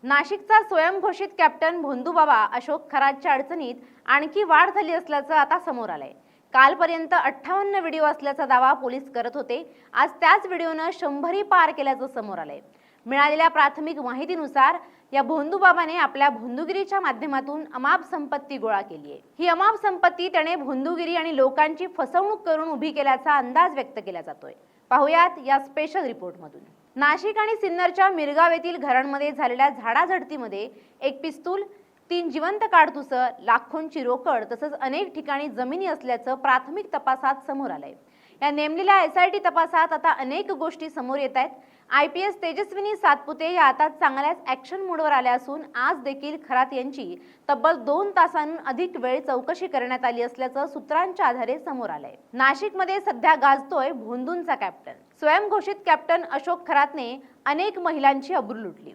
नाशिकचा स्वयंघोषित कॅप्टन भोंदूबाबा अशोक खरातच्या अडचणीत आणखी वाढ झाली असल्याचं आता समोर आलंय। कालपर्यंत 58 व्हिडिओ असल्याचा दावा पोलीस करत होते। आज त्याच व्हिडिओनं 100ही पार केल्याचं समोर आलंय। मिळालेल्या प्राथमिक माहितीनुसार या भोंदूबाबाने आपल्या भोंदूगिरीच्या माध्यमातून अमाप संपत्ती गोळा केली आहे। ही अमाप संपत्ती त्याने भोंदूगिरी आणि लोकांची फसवणूक करून उभी केल्याचा अंदाज व्यक्त केला जातोय। पाहुयात या स्पेशल रिपोर्टमधून। नाशिक आणि सिन्नरच्या मिरगाव येथील घरांमध्ये झालेल्या झाडाझडतीमध्ये एक पिस्तूल, 3 जिवंत काडतुस, लाखोंची रोकड तसंच अनेक ठिकाणी जमिनी असल्याचं प्राथमिक तपासात समोर आलंय। या नेमलेल्या एसआयटी तपासात आता अनेक गोष्टी समोर येत आहेत। IPS तेजस्विनी सातपुते या आता चांगल्याच ॲक्शन मोडवर आल्या असून आज देखील खरात यांची तब्बल 2 तासांहून अधिक वेळ चौकशी करण्यात आली असल्याचं सूत्रांच्या आधारे समोर आलंय। नाशिकमध्ये सध्या गाजतोय भोंदूंचा कॅप्टन। स्वयंघोषित कॅप्टन अशोक खरातने अनेक महिलांची अब्रू लुटली।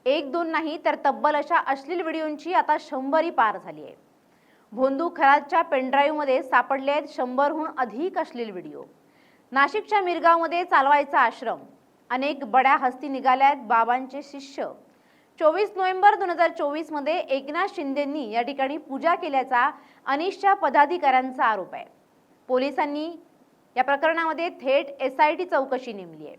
1-2 नाही तर तब्बल अशा अश्लील व्हिडिओंची आता 100ही पार झाली आहे। भोंदू खरातच्या पेनड्राईव्हमध्ये सापडले आहेत 100हून अधिक अश्लील व्हिडिओ। नाशिकच्या मिरगावमध्ये चालवायचा आश्रम, अनेक बड्या हस्ती निघाल्यात बाबांचे शिष्य। 24 नोव्हेंबर 2024 मध्ये एकनाथ शिंदेंनी या ठिकाणी पूजा केल्याचा अनिष्टच्या पदाधिकाऱ्यांचा आरोप आहे। पोलिसांनी या प्रकरणामध्ये थेट SIT चौकशी नेमली आहे।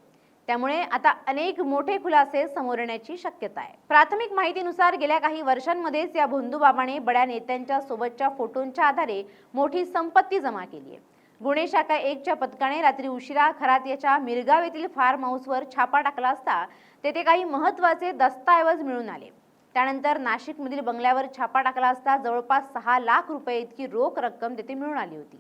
त्यामुळे आता अनेक मोठे खुलासे समोर येण्याची शक्यता आहे। प्राथमिक माहितीनुसार गेल्या काही वर्षांमध्येच या भोंदूबाबाने बड्या नेत्यांच्या सोबतच्या फोटोंच्या आधारे मोठी संपत्ती जमा केली आहे। गुन्हे शाखा 1च्या पथकाने रात्री उशिरा खरात याच्या मिरगाव येथील फार्म हाऊसवर छापा टाकला असता तेथे काही महत्त्वाचे दस्तऐवज मिळून आले। त्यानंतर नाशिकमधील बंगल्यावर छापा टाकला असता जवळपास 6 लाख रुपये इतकी रोख रक्कम तेथे मिळून आली होती।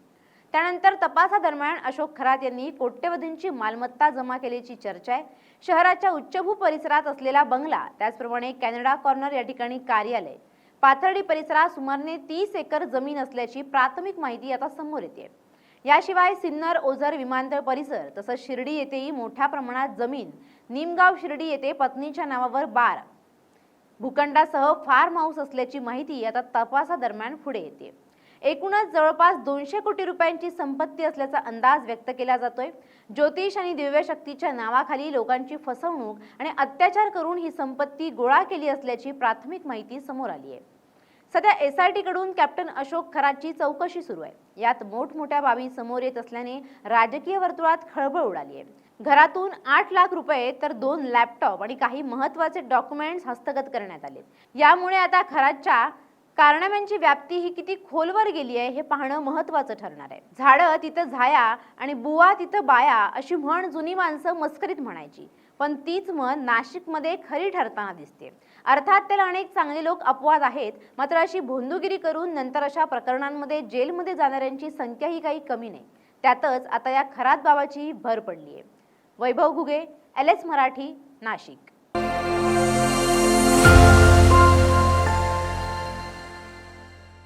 त्यानंतर तपासादरम्यान अशोक खरात यांनी कोट्यवधींची मालमत्ता जमा केल्याची चर्चा आहे। शहराच्या उच्चभू परिसरात असलेला बंगला, त्याचप्रमाणे कॅनडा कॉर्नर या ठिकाणी कार्यालय, पाथर्डी परिसरात सुमारे 30 एकर जमीन असल्याची प्राथमिक माहिती आता समोर येते। याशिवाय सिन्नर ओझर विमानतळ परिसर तसंच शिर्डी येथेही मोठ्या प्रमाणात जमीन, निमगाव शिर्डी येथे पत्नीच्या नावावर बार भूखंडासह फार्म हाऊस असल्याची माहिती आता तपासादरम्यान पुढे येते। एकूणच जवळपास 200 कोटी रुपयांची संपत्ती असल्याचा अंदाज व्यक्त केला जातोय। ज्योतिष आणि दिव्य शक्तीच्या नावाखाली लोकांची फसवणूक आणि अत्याचार करून ही संपत्ती गोळा केली असल्याची प्राथमिक माहिती समोर आली आहे। सध्या SIT कडून कॅप्टन अशोक खरातची चौकशी सुरू आहे। यात मोठमोठ्या बाबी समोर येत असल्याने राजकीय वर्तुळात खळबळ उडाली आहे। घरातून 8 लाख रुपये तर 2 लॅपटॉप आणि काही महत्त्वाचे डॉक्युमेंट्स हस्तगत करण्यात आले। यामुळे आता खरातच्या कारनाम्यांची व्याप्ती ही किती खोलवर गेली आहे हे पाहणं महत्त्वाचं ठरणार आहे। झाडं तिथं झाया आणि बुवा तिथं बाया अशी म्हण जुनी माणसं मस्करीत म्हणायची, पण तीच म्हण नाशिकमध्ये खरी ठरताना दिसते। अर्थात त्याला अनेक चांगले लोक अपवाद आहेत, मात्र अशी भोंदूगिरी करून नंतर अशा प्रकरणांमध्ये जेलमध्ये जाणाऱ्यांची संख्या ही काही कमी नाही। त्यातच आता या खरात बाबाची भर पडली आहे। वैभव घुगे, LS मराठी, नाशिक।